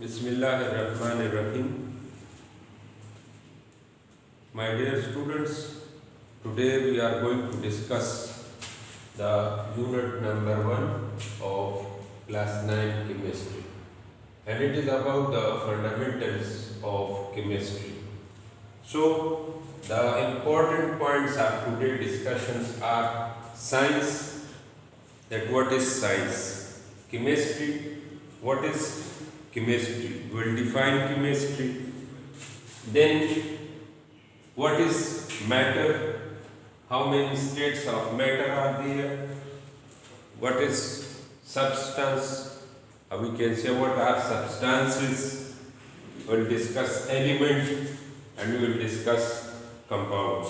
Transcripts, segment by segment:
Bismillahirrahmanirrahim. My dear students, today we are going to discuss the unit number 1 of class 9 chemistry, and it is about the fundamentals of chemistry. So the important points of today's discussions are science, that what is science, chemistry, what is chemistry, we will define chemistry, then what is matter, how many states of matter are there, what is substance, we can say what are substances, we will discuss element and we will discuss compounds.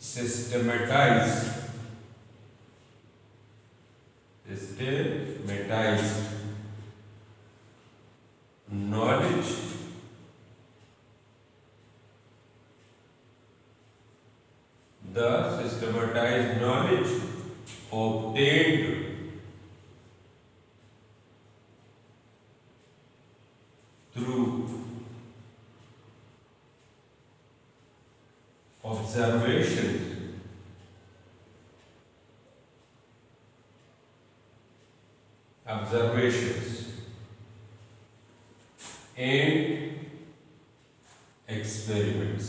systematized knowledge obtained through observations and experiments.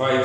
5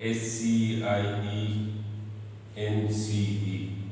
SCIENCE,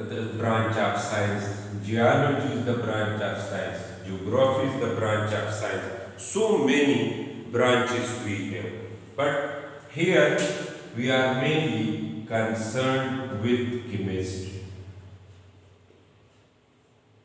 the branch of science, geology is the branch of science, geography is the branch of science. So many branches we have, but here we are mainly concerned with chemistry.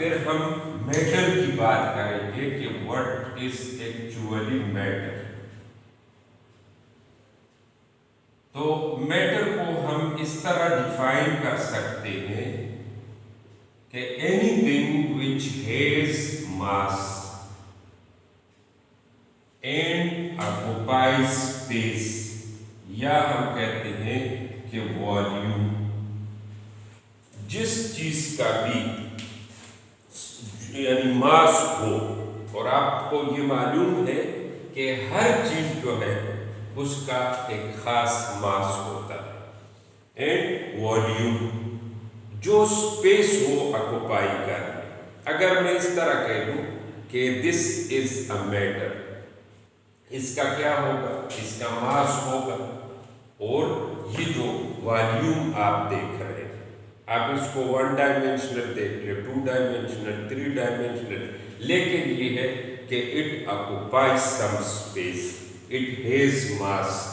پھر ہم metre کی بات کریں گے کہ what is actually metre. تو metre کو ہم اس طرح ڈیفائن کر سکتے ہیں کہ any thing which has mass and occupies space, یا ہم کہتے ہیں کہ والیوم. جس چیز کا بھی یعنی ماس ہو، اور آپ کو یہ معلوم ہے کہ ہر چیز جو ہے اس کا ایک خاص ماس ہوتا ہے، اینڈ والیوم جو اسپیس وہ آکوپائی کر لے. اگر میں اس طرح کہہ دوں کہ دس از اے میٹر، اس کا کیا ہوگا؟ اس کا ماس ہوگا. اور یہ جو والیوم آپ دیکھ رہے ہیں، آپ اس کو 1 ڈائمینشنل دیکھ لیں، 2 ڈائمینشنل، 3 ڈائمینشنل، لیکن یہ ہے کہ it occupies some space, it has mass.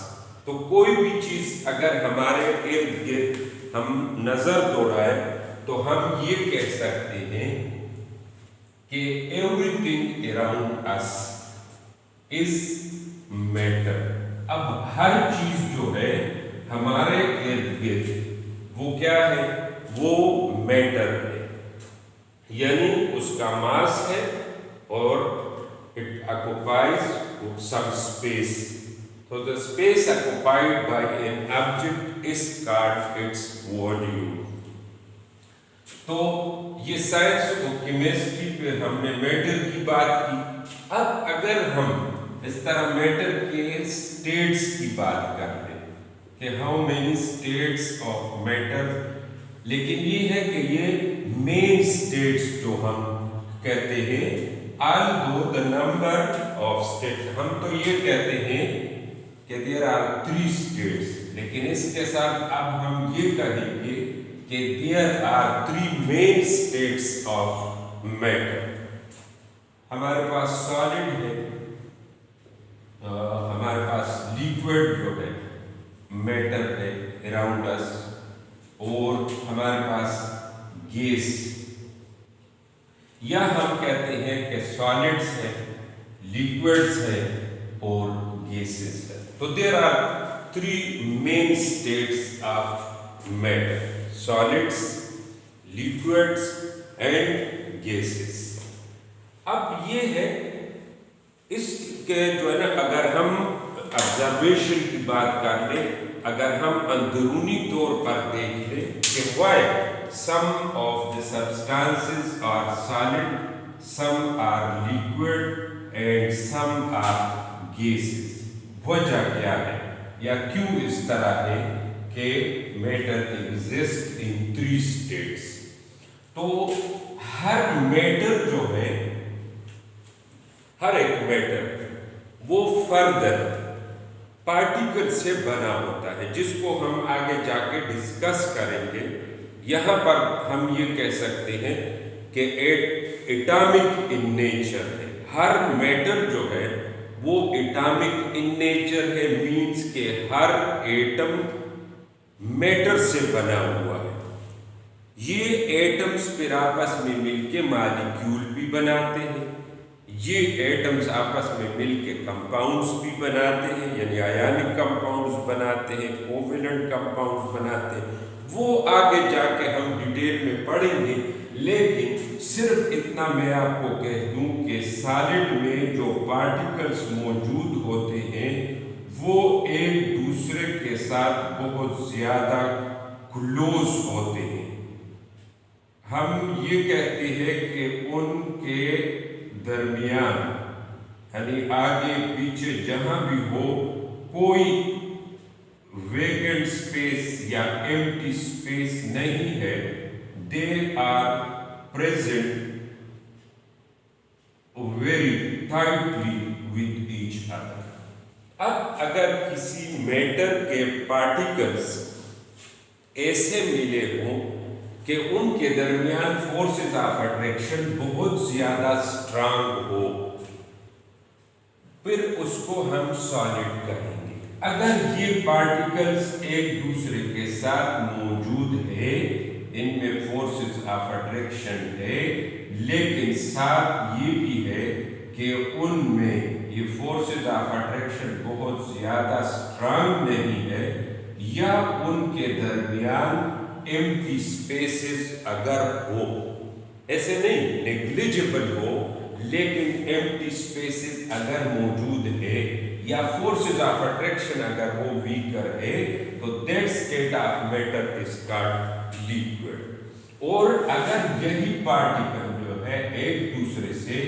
تو کوئی بھی چیز اگر ہمارے ارد گرد ہم نظر دوڑائیں تو ہم یہ کہہ سکتے ہیں کہ ایوری تھنگ اراؤنڈ اس از میٹر. اب ہر چیز جو ہے ہمارے ارد گرد وہ کیا ہے؟ وہ میٹر ہے، یعنی اس کا ماس ہے اور it occupies some space. So the space occupied by an object is called its volume. تو یہ سائنس و کیمسٹری پہ ہم نے میٹر کی بات کی. اب اگر ہم اس طرح میٹر کے اسٹیٹس کی بات کر لیں کہ how many states of metre, لیکن یہ ہے کہ یہ مین اسٹیٹس جو ہم کہتے ہیں، although the number of states، ہم تو یہ کہتے ہیں کہ there are 3 states، لیکن اس کے ساتھ اب ہم یہ کہیں گے کہ there are 3 main states of matter. ہمارے پاس سالڈ ہے، ہمارے پاس لیکوڈ جو ہے میٹر ہے اراؤنڈ اس، اور ہمارے پاس گیس، یا ہم کہتے ہیں کہ سالڈس ہے، لیکوڈس ہے اور گیسز ہے. تو there are 3 main states of matter: solids, liquids and gases. اب یہ ہے اس کے جو ہے نا، اگر ہم آبزرویشن کی بات کر لیں، اگر ہم اندرونی طور پر دیکھ لیں کہ Y some of the substances are solid, some are liquid and some are gases. وجہ کیا ہے یا کیوں اس طرح ہے کہ میٹر exist in 3 states؟ تو ہر میٹر جو ہے، ہر ایک میٹر وہ فردر پارٹیکل سے بنا ہوتا ہے، جس کو ہم آگے جا کے ڈسکس کریں گے. یہاں پر ہم یہ کہہ سکتے ہیں کہ ایٹامک ان نیچر ہے. ہر میٹر جو ہے وہ ایٹامک ان نیچر ہے، مینس کہ ہر ایٹم میٹر سے بنا ہوا ہے. یہ ایٹمز پھر آپس میں مل کے مالیکیول بھی بناتے ہیں، یہ ایٹمز آپس میں مل کے کمپاؤنڈز بھی بناتے ہیں، یعنی آیونک کمپاؤنڈز بناتے ہیں، کوویلنٹ کمپاؤنڈز بناتے ہیں. وہ آگے جا کے ہم ڈیٹیل میں پڑھیں گے، لیکن صرف اتنا میں آپ کو کہہ دوں کہ سالڈ میں جو پارٹیکلز موجود ہوتے ہیں وہ ایک دوسرے کے ساتھ بہت زیادہ کلوز ہوتے ہیں. ہم یہ کہتے ہیں کہ ان کے درمیان، یعنی آگے پیچھے جہاں بھی ہو، کوئی ویکنٹ اسپیس یا ایمٹی اسپیس نہیں ہے. They are present very tightly with each other. اب اگر کسی میٹر کے پارٹیکلز ایسے ملے ہوں کہ ان کے درمیان فورسز آف اٹریکشن بہت زیادہ اسٹرانگ ہو، پھر اس کو ہم سالڈ کہیں گے. اگر یہ پارٹیکلز ایک دوسرے کے ساتھ موجود ہے، ان میں فورسز آف اٹریکشن ہے، لیکن ساتھ یہ بھی ہے کہ ان میں یہ فورسز آف اٹریکشن بہت زیادہ اسٹرانگ نہیں ہے، یا ان کے درمیان ایمٹی سپیسز اگر ہو، ایسے نہیں نیگلیجبل ہو، لیکن ایمٹی سپیسز اگر موجود ہے یا فورسز آف اٹریکشن اگر وہ ویکر ہے، تو that state of matter is called liquid. اور اگر یہی پارٹیکل جو ہے ایک دوسرے سے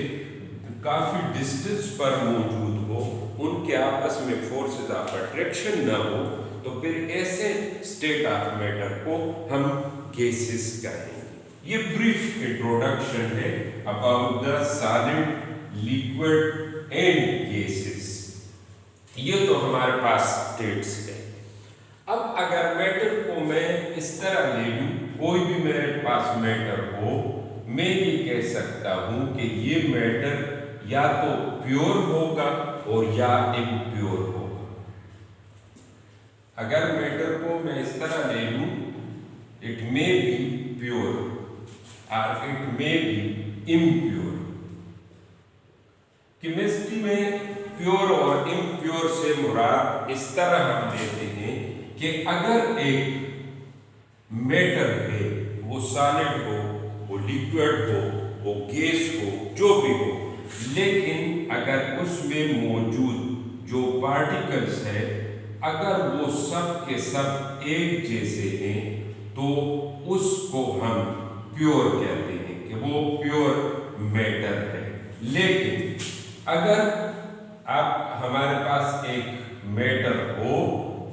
کافی ڈسٹنس پر موجود ہو، ان کے آپس میں فورسز آف اٹریکشن نہ ہو، تو پھر ایسے اسٹیٹ آف میٹر کو ہم گیسز کہیں گے۔ یہ بریف انٹروڈکشن ہے about the solid, liquid and gases. یہ تو ہمارے پاس اسٹیٹس ہے۔ اب اگر میٹر کو میں اس طرح لے لوں، کوئی بھی میرے پاس میٹر ہو، میں یہ کہہ سکتا ہوں کہ یہ میٹر یا تو پیور ہوگا اور یا امپیور ہوگا۔ اگر میٹر کو میں اس طرح لے لوں، اٹ مے بی پیور اور it may be impure. Chemistry میں پیور اور امپیور سے مراد اس طرح ہم لیتے ہیں کہ اگر ایک میٹر ہے، وہ سالڈ ہو، وہ لیکوڈ ہو، وہ گیس ہو، جو بھی ہو، لیکن اگر اس میں موجود جو پارٹیکلز ہیں اگر وہ سب کے سب ایک جیسے ہیں، تو اس کو ہم پیور کہتے ہیں کہ وہ پیور میٹر ہے۔ لیکن اگر ہمارے پاس ایک میٹر ہو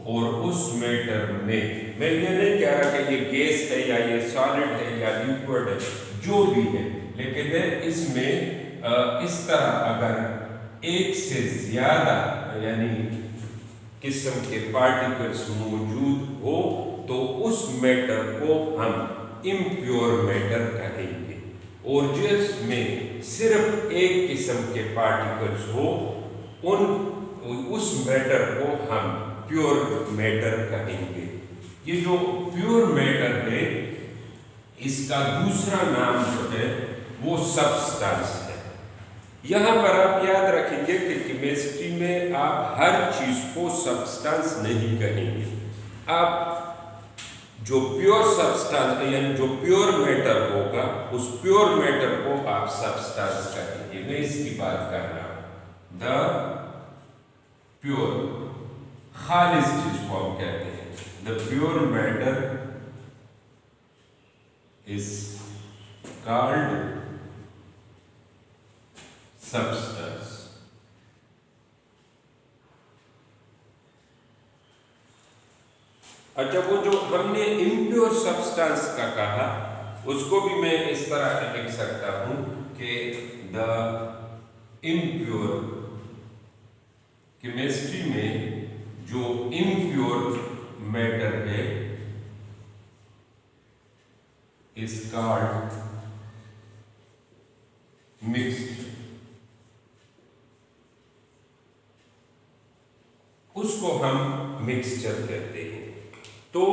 اور اس میٹر میں یہ نہیں کہہ رہا کہ یہ گیس ہے یا یہ سالڈ ہے یا لیکوڈ ہے، جو بھی ہے، لیکن اس میں اس طرح اگر ایک سے زیادہ یعنی قسم کے پارٹیکلز موجود ہو، تو اس میٹر کو ہم امپیور میٹر کہیں گے۔ اور جس میں صرف ایک قسم کے پارٹیکلز ہو، اس میٹر کو ہم پیور میٹر کہیں گے۔ یہ جو پیور میٹر ہے، اس کا دوسرا نام جو ہے وہ سبسٹانس ہے۔ یہاں پر آپ یاد رکھیں گے کہ کیمسٹری میں آپ ہر چیز کو سبسٹانس نہیں کہیں گے۔ آپ جو پیور سبسٹانس یعنی جو پیور میٹر ہوگا، اس پیور میٹر کو آپ سبسٹانس کہیں گے۔ میں اس کی بات کر رہا ہوں، دا پیور خالص چیز کو ہم کہتے ہیں۔ The pure matter is called substance. اچھا، وہ جو ہم نے امپیور سبسٹانس کا کہا، اس کو بھی میں اس طرح لکھ سکتا ہوں کہ دا امپیور، کیمسٹری میں جو امپیور میٹر ہے از کالڈ مکسڈ۔ اس کو ہم مکسچر کہتے ہیں۔ تو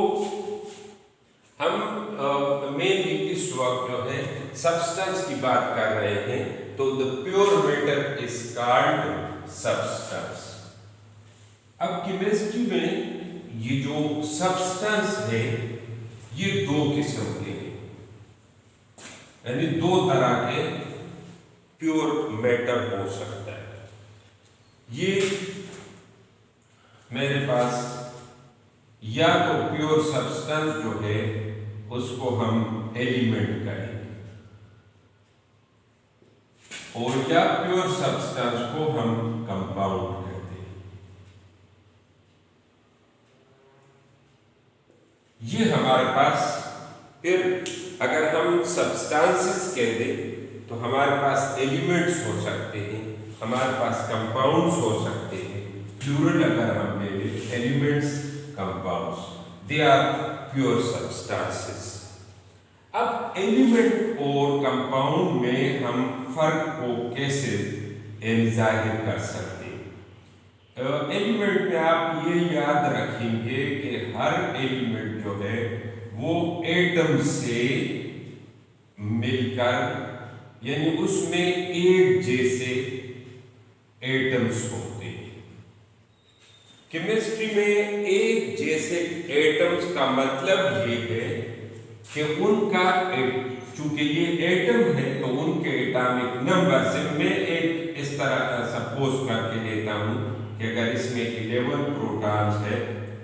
ہم مینلی اس وقت جو ہے سبسٹانس کی بات کر رہے ہیں، تو the pure matter is called substance. اب کیمسٹری میں یہ جو سبسٹانس ہے، یہ دو قسم کے ہیں، یعنی دو طرح کے پیور میٹر ہو سکتا ہے۔ یہ میرے پاس یا تو پیور سبسٹانس جو ہے اس کو ہم ایلیمنٹ کہیں گے، اور یا پیور سبسٹانس کو ہم کمپاؤنڈ کہتے ہیں۔ یہ ہمارے پاس پھر اگر ہم سبسٹانسز کہہ دیں تو ہمارے پاس ایلیمنٹس ہو سکتے ہیں، ہمارے پاس کمپاؤنڈس ہو سکتے ہیں۔ پلورل اگر ہم لے لیں، elements, compounds, they are pure substances۔ اب ایلیمنٹ اور کمپاؤنڈ میں ہم فرق کو کیسے ظاہر کر سکتے ہیں؟ ایلیمنٹ میں آپ یہ یاد رکھیں گے کہ ہر ایلیمنٹ جو ہے وہ ایٹم سے مل کر یعنی اس میں ایک جیسے ایٹمز ہوتے ہیں. کیمسٹری میں ایک جیسے ایٹمز کا مطلب یہ ہے کہ ان کا چونکہ یہ ایٹم ہے تو ان کے ایٹامک نمبر سے میں ایک اس طرح سپوز کر کے لیتا ہوں کہ اگر اس میں 11 پروٹانز ہے،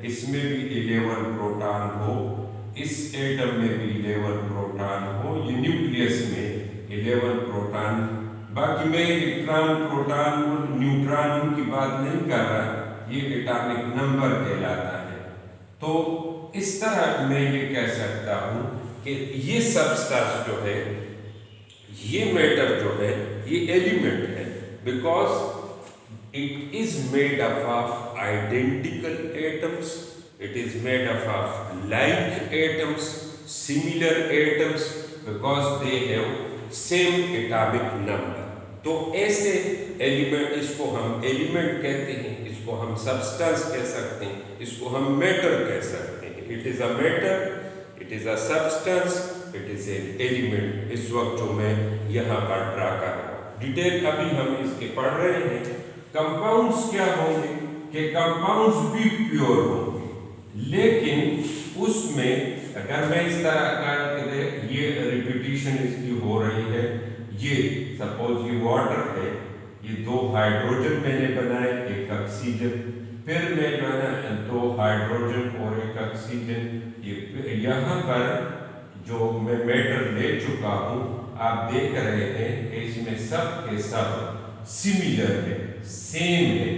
اس میں بھی 11 پروٹان ہو، اس ایٹم میں بھی 11 پروٹان ہو، یہ نیوکلیس میں 11 پروٹان. باقی میں الیکٹران پروٹان اور نیوٹران کی بات نہیں کر رہا، یہ ایٹامک نمبر کہلاتا ہے. تو اس طرح میں یہ کہہ سکتا ہوں کہ یہ سبسٹانس جو ہے، یہ میٹر جو ہے، یہ ایلیمنٹ ہے because it is made up of identical atoms, it is made up of like atoms, similar atoms because they have same atomic number. تو ایسے ایلیمنٹ، اس کو ہم ایلیمنٹ کہتے ہیں، اس کو ہم سبسٹانس کہہ سکتے ہیں، اس کو ہم میٹر کہہ سکتے ہیں. It is a matter, it is a substance, it is a element. اس وقت جو میں یہاں پر ڈرا کر رہا ہوں، ڈیٹیل ابھی ہم اس کے پڑھ رہے ہیں. کمپاؤنڈس کیا ہوں گے کہ کمپاؤنڈس بھی پیور ہوں گے، لیکن اس میں اگر میں اس طرح کا یہ ریپیٹیشن اس کی ہو رہی ہے، یہ سپوز یہ واٹر ہے، یہ 2 ہائیڈروجن میں نے بنائے، 1 آکسیجن، پھر میں جو ہے نا 2 ہائیڈروجن اور 1 آکسیجن، یہاں پر جو میں میٹر لے چکا ہوں، آپ دیکھ رہے ہیں کہ اس میں سب کے سب سملر ہے، سیم ہے.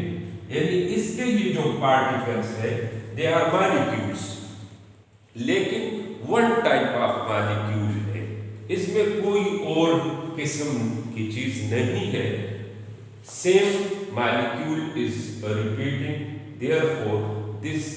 یعنی اس کے یہ جو پارٹیکلز ہے دے آر مالیکیولز، لیکن ون ٹائپ آف مالیکیول ہے، اس میں کوئی اور قسم کی چیز نہیں ہے. Same molecule is repeating, therefore this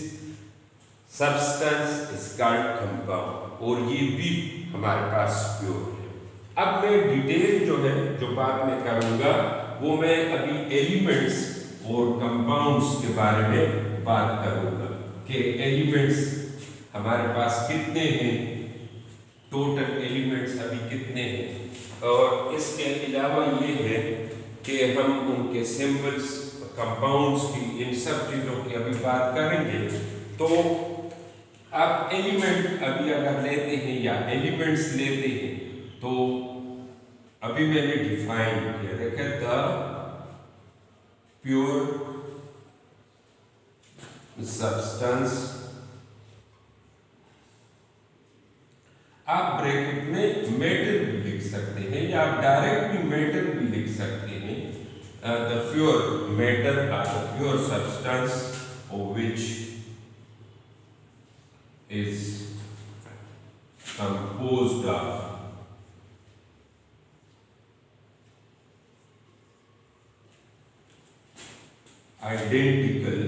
substance is called compound, اور یہ بھی ہمارے پاس پیور ہے. اب میں ڈیٹیل جو ہے جو بات میں کروں گا وہ میں ابھی ایلیمنٹس اور کمپاؤنڈس کے بارے میں بات کروں گا کہ ایلیمنٹس ہمارے پاس کتنے ہیں، ٹوٹل ایلیمنٹس ابھی کتنے ہیں، اور اس کے علاوہ یہ ہے کہ ہم ان کے سمبلس، کمپاؤنڈس کی، ان سب چیزوں کی ابھی بات کریں گے. تو آپ ایلیمنٹ ابھی اگر لیتے ہیں یا ایلیمنٹس لیتے ہیں تو ابھی میں نے ڈیفائن کیا، دیکھیں دا پیور سبسٹانس، آپ بریکٹ میں میٹر بھی لکھ سکتے ہیں یا آپ ڈائریکٹ بھی میٹر بھی لکھ سکتے ہیں. دا پیور میٹر اور the pure substance which is composed of identical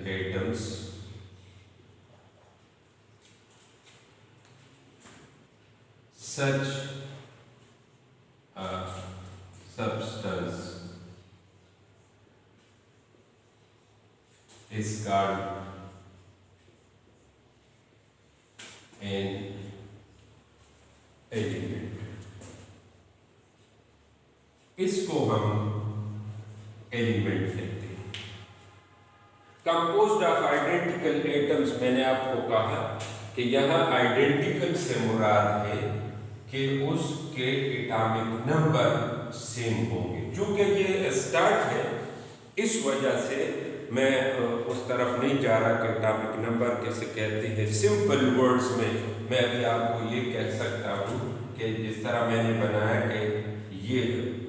atoms such a substance is called an element. اس کو ہم ایلیمنٹ کہتے ہیں. کمپوزڈ آف آئیڈینٹیکل ایٹمز، میں نے آپ کو کہا کہ یہاں آئیڈینٹیکل سے مراد ہے کہ اس کے ایٹامک نمبر سیم ہوں گے. چونکہ یہ اسٹارٹ ہے اس وجہ سے میں اس طرف نہیں جا رہا کہ ایٹامک نمبر کیسے کہتے ہیں. سمپل ورڈز میں ابھی آپ کو یہ کہہ سکتا ہوں کہ جس طرح میں نے بنایا کہ یہ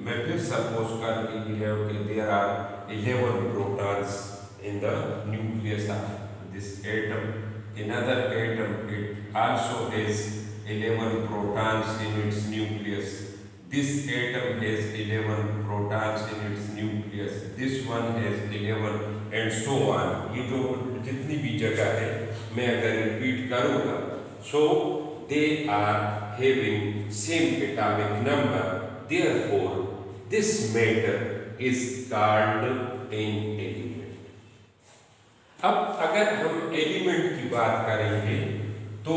میں پھر سپوز کر کے کہ there are 11 protons in the nucleus of this atom. In other atom it also has 11 protons in its nucleus. This atom has 11 protons in its nucleus. This one has 11 and so on. یہ جو جتنی بھی جگہ ہے میں اگر repeat کروں گا، so they are having same atomic number. Therefore this matter is called an element. اب اگر ہم ایلیمنٹ کی بات کریں گے تو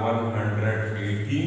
118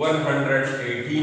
118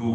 2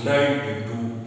92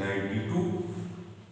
92।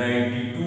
92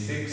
6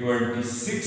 26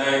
9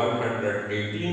118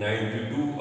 92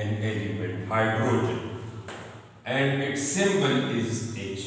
an element, hydrogen, and its symbol is H।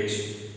H,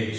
H,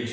H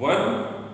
1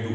2,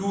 2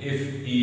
Fe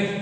F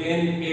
Na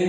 N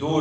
2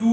2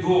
2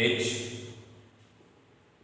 H,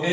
Na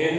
N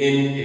Na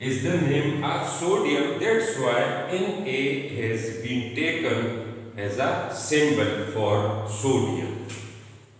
is the name of sodium, that's why Na has been taken as a symbol for sodium।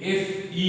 Fe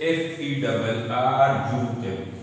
FeRRUM,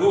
2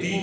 3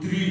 3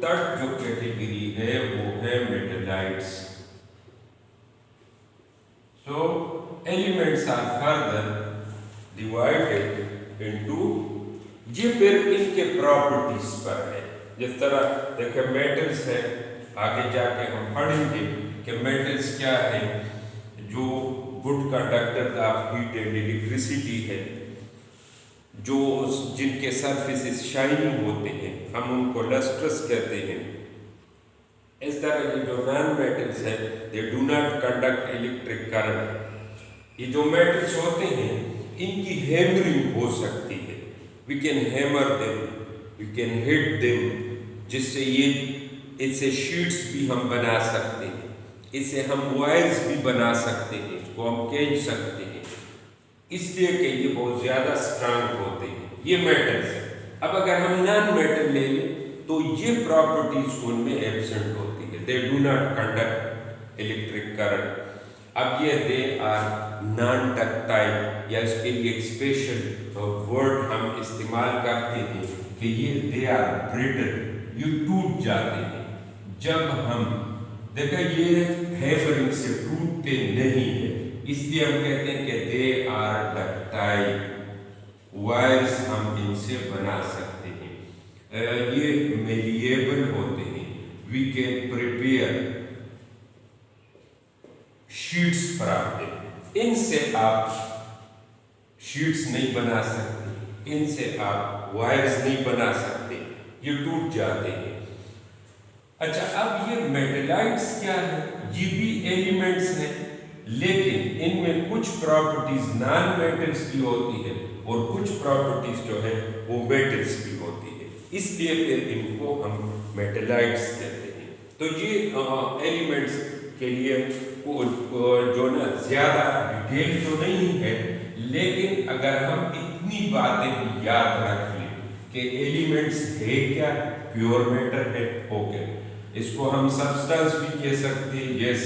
third جو category ہے وہ ہے میٹلائٹس. So elements are further divided into, یہ پھر ان کے properties پر ہے. جس طرح دیکھیں میٹلز ہے، آگے جا کے ہم پڑھیں گے کہ میٹلز کیا ہے جو good conductor of heat and electricity ہے، جو جن کے سرفیسز شائننگ ہوتے ہیں، ہم ان کو لسٹرس کہتے ہیں. اس طرح یہ جو نان میٹلز ہے they do not conduct electric current. یہ جو میٹلز ہوتے ہیں ان کی ہیمرنگ ہو سکتی ہے. we can hammer them, we can hit them، جس سے اس سے شیٹس بھی ہم بنا سکتے ہیں، اس سے ہم وائرز بھی بنا سکتے ہیں، اس کو ہم کھینچ سکتے ہیں، اس لیے کہ یہ بہت زیادہ اسٹرانگ ہوتے ہیں. یہ میٹلز ہیں. اب اگر ہم نان میٹل لے لیں تو یہ پراپرٹیز ان میں ایبسنٹ ہوتی ہے. they do not conduct electric current. اب یہ they are non ductile، یا اس کے لیے ایک اسپیشل ورڈ ہم استعمال کرتے ہیں کہ یہ they are brittle، یہ ٹوٹ جاتے ہیں. جب ہم دیکھیں یہ ہیمرنگ سے ٹوٹتے نہیں ہیں، اس لیے ہم کہتے ہیں کہ they are ductile. وائرز ہم ان سے بنا سکتے ہیں. یہ میلیبل ہوتے ہیں. we can prepare sheets from them. ان سے آپ شیٹس نہیں بنا سکتے، ان سے آپ وائرز نہیں بنا سکتے، یہ ٹوٹ جاتے ہیں. اچھا اب یہ میٹلائٹس کیا ہے؟ یہ بھی ایلیمنٹس ہیں، لیکن ان میں کچھ پراپرٹیز نان میٹلس کی ہوتی ہے اور کچھ پراپرٹیز جو ہے وہ میٹلس کی ہوتی ہے. اس لیے پھر ان کو ہم میٹلائٹس کہتے ہیں. تو یہ ایلیمنٹس کے لیے جو نا زیادہ ڈیٹیل تو نہیں ہے، لیکن اگر ہم اتنی باتیں بھی یاد رکھ لیں کہ ایلیمنٹس ہے کیا، پیور میٹر ہے، اوکے، اس کو ہم سبسٹانس بھی کہہ سکتے ہیں، یس.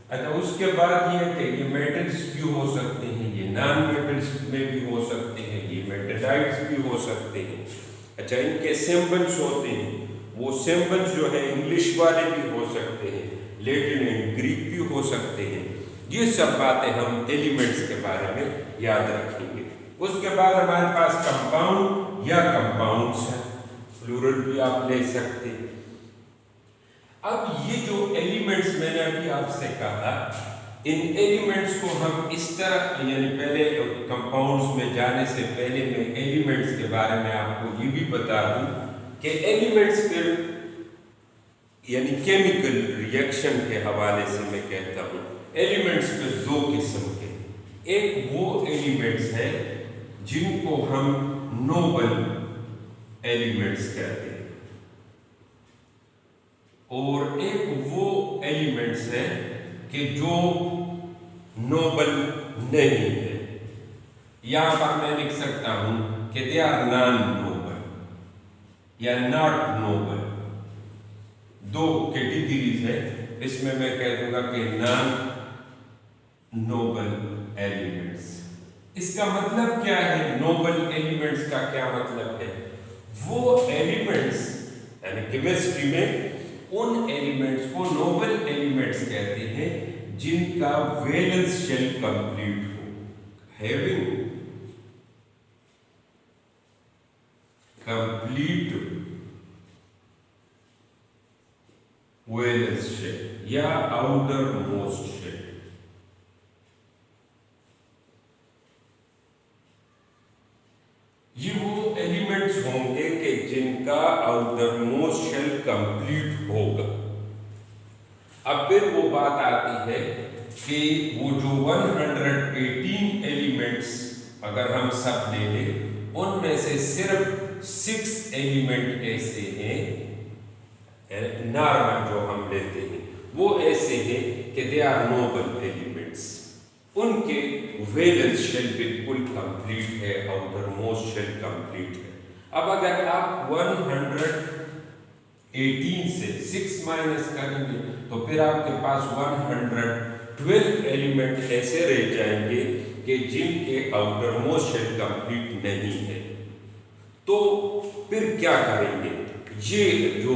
اچھا اس کے بعد یہ کہ یہ میٹلس بھی ہو سکتے ہیں، یہ نان میٹلس میں بھی ہو سکتے ہیں، یہ میٹلائٹس بھی ہو سکتے ہیں. اچھا ان کے سمبلس ہوتے ہیں، وہ سمبلس جو ہے انگلش والے بھی ہو سکتے ہیں، لیٹن اینڈ گریک بھی ہو سکتے ہیں. یہ سب باتیں ہم ایلیمنٹس کے بارے میں یاد رکھیں گے. اس کے بعد ہمارے پاس کمپاؤنڈ یا کمپاؤنڈس ہیں، پلورل بھی آپ لے سکتے ہیں. اب یہ جو ایلیمنٹس میں نے ابھی آپ سے کہا، ان ایلیمنٹس کو ہم اس طرح، یعنی پہلے کمپاؤنڈس میں جانے سے پہلے میں ایلیمنٹس کے بارے میں آپ کو یہ بھی بتا دوں کہ ایلیمنٹس پھر یعنی کیمیکل ریئیکشن کے حوالے سے میں کہتا ہوں ایلیمنٹس پھر دو قسم کے. ایک وہ ایلیمنٹس ہیں جن کو ہم نوبل ایلیمنٹس کہتے ہیں، اور ایک وہ ایلیمنٹس ہیں کہ جو نوبل نہیں ہے. یہاں پر میں لکھ سکتا ہوں کہ they are non noble یا not noble. دو کیٹیگریز ہے، اس میں میں کہہ دوں گا کہ نان نوبل ایلیمنٹس. اس کا مطلب کیا ہے؟ نوبل ایلیمنٹس کا کیا مطلب ہے؟ وہ ایلیمنٹس یعنی کیمسٹری میں ان ایلیمنٹس کو نوبل ایلیمنٹس کہتے ہیں جن کا ویلنس شیل کمپلیٹ ہو. ہیونگ کمپلیٹ ویلنس شیل یا آؤٹر موسٹ شیل. یہ وہ ایلیمنٹس ہوں گے کہ جن کا آؤٹر موسٹ شیل کمپلیٹ ہوگا. اب پھر وہ بات آتی ہے کہ وہ جو 118 ایلیمنٹس اگر ہم سب لے لیں، ان میں سے صرف 6 ایلیمنٹ ایسے ہیں نارمل جو ہم لیتے ہیں، وہ ایسے ہیں کہ they are noble elements. ان کے ویلنس شیل بالکل کمپلیٹ ہے، آؤٹر موسٹ شیل کمپلیٹ ہے. اب اگر آپ 118 سے 6 مائنس کریں گے تو پھر آپ کے پاس 112 ایلیمنٹ ایسے رہ جائیں گے کہ جن کے آؤٹر موسٹ شیل کمپلیٹ نہیں ہے. تو پھر کیا کریں گے؟ یہ جو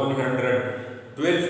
112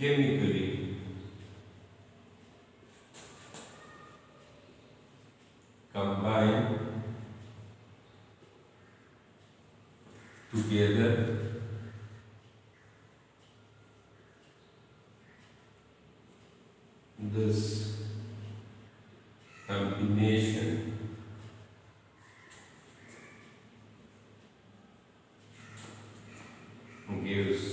chemically combine together this combination gives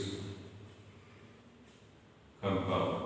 compound।